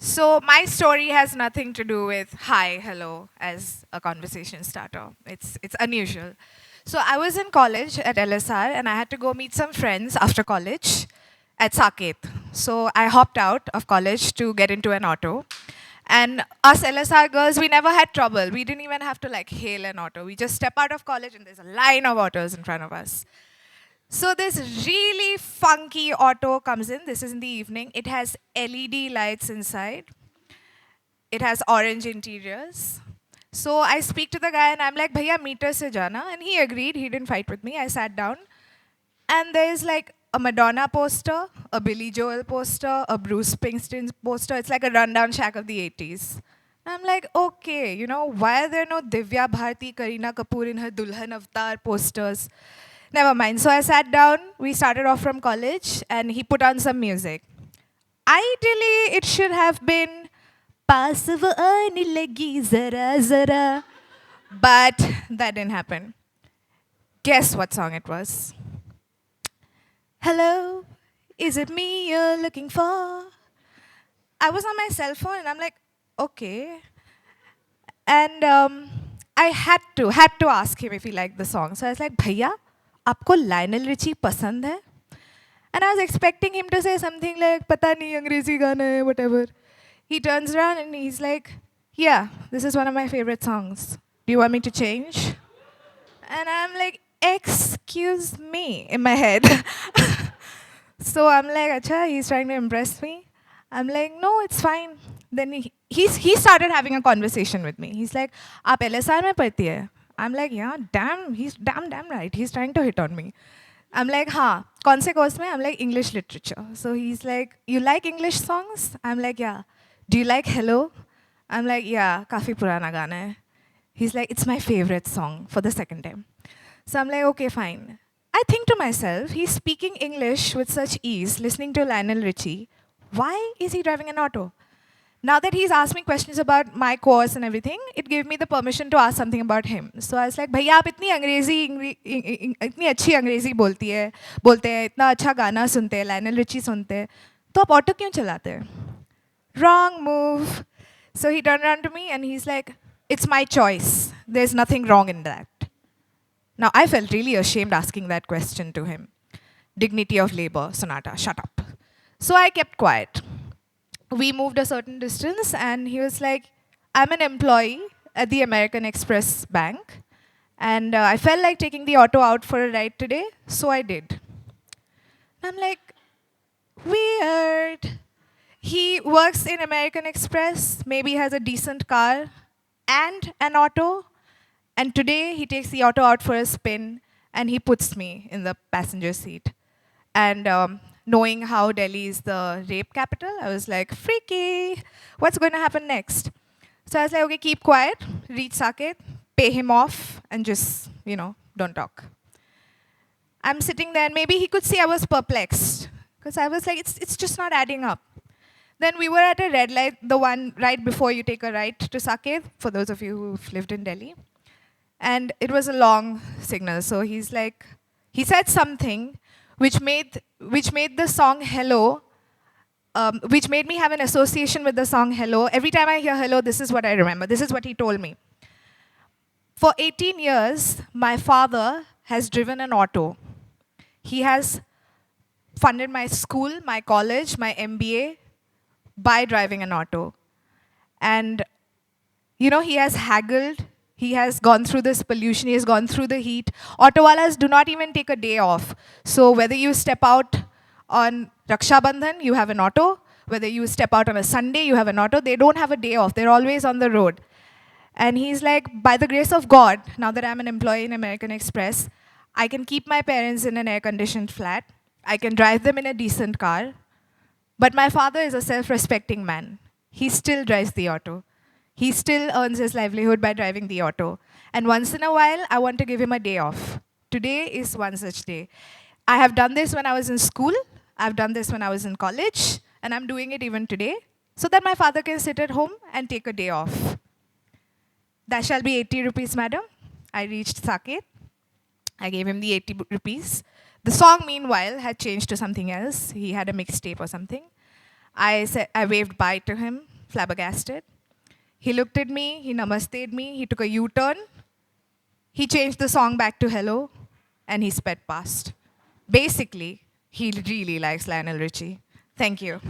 So my story has nothing to do with hi, hello as a conversation starter. It's unusual. So I was in college at LSR and I had to go meet some friends after college at Saket. So I hopped out of college to get into an auto. And us LSR girls, we never had trouble. We didn't even have to like hail an auto. We just step out of college and there's a line of autos in front of us. So this really funky auto comes in. This is in the evening. It has LED lights inside. It has orange interiors. So I speak to the guy and I'm like, Bhaiya, meter se jana. And he agreed. He didn't fight with me. I sat down. And there's like a Madonna poster, a Billy Joel poster, a Bruce Springsteen poster. It's like a rundown shack of the 80s. I'm like, okay, why are there no Divya Bharti, Kareena Kapoor in her Dulhan Avatar posters? Never mind. So I sat down. We started off from college, and he put on some music. Ideally, it should have been "Paas wo aane lagi zara zara," but that didn't happen. Guess what song it was? Hello, is it me you're looking for? I was on my cell phone, and I'm like, okay. And I had to ask him if he liked the song. So I was like, Bhaiya, आपको Lionel Richie पसंद है? And I was expecting him to say something like, पता नहीं अंग्रेजी गाना है, whatever. He turns around and he's like, yeah, this is one of my favorite songs. Do you want me to change? And I'm like, excuse me, in my head. So I'm like, acha, he's trying to impress me. I'm like, no, it's fine. Then he started having a conversation with me. He's like, आप LSR में पढ़ती है? I'm like, yeah, damn, he's damn right. He's trying to hit on me. I'm like, हाँ, कौन से course में? I'm like, English literature. So he's like, you like English songs? I'm like, yeah. Do you like Hello? I'm like, yeah, काफी पुराना गाना है. He's like, it's my favorite song for the second time. So I'm like, okay, fine. I think to myself, he's speaking English with such ease, listening to Lionel Richie. Why is he driving an auto? Now that he's asked me questions about my course and everything, it gave me the permission to ask something about him. So I was like, भैया आप इतनी अच्छी अंग्रेजी बोलते हैं, इतना अच्छा गाना सुनते हैं, लायनल रिची सुनते हैं, तो आप ऑटो क्यों चलाते हैं? Wrong move. So he turned around to me and he's like, it's my choice. There's nothing wrong in that. Now I felt really ashamed asking that question to him. Dignity of labor, Sonata, shut up. So I kept quiet. We moved a certain distance and he was like, I'm an employee at the American Express Bank and I felt like taking the auto out for a ride today, so I did. I'm like, weird. He works in American Express, maybe has a decent car and an auto, and today he takes the auto out for a spin and he puts me in the passenger seat. And knowing how Delhi is the rape capital, I was like, freaky, what's going to happen next? So I was like, okay, keep quiet, reach Saket, pay him off, and just, don't talk. I'm sitting there, and maybe he could see I was perplexed, because I was like, it's just not adding up. Then we were at a red light, the one right before you take a right to Saket, for those of you who've lived in Delhi. And it was a long signal, so he's like, he said something which made the song Hello, which made me have an association with the song Hello. Every time I hear Hello, this is what I remember. This is what he told me. For 18 years, my father has driven an auto. He has funded my school, my college, my MBA by driving an auto. And, he has haggled. He has gone through this pollution. He has gone through the heat. Autowalas do not even take a day off. So whether you step out on Raksha Bandhan, you have an auto. Whether you step out on a Sunday, you have an auto. They don't have a day off. They're always on the road. And he's like, by the grace of God, now that I'm an employee in American Express, I can keep my parents in an air-conditioned flat. I can drive them in a decent car. But my father is a self-respecting man. He still drives the auto. He still earns his livelihood by driving the auto. And once in a while, I want to give him a day off. Today is one such day. I have done this when I was in school. I've done this when I was in college. And I'm doing it even today, so that my father can sit at home and take a day off. That shall be 80 rupees, madam. I reached Saket. I gave him the 80 rupees. The song, meanwhile, had changed to something else. He had a mixtape or something. I waved bye to him. flabbergasted. He looked at me, he namasteed me, he took a U-turn, he changed the song back to hello, and he sped past. Basically, he really likes Lionel Richie. Thank you.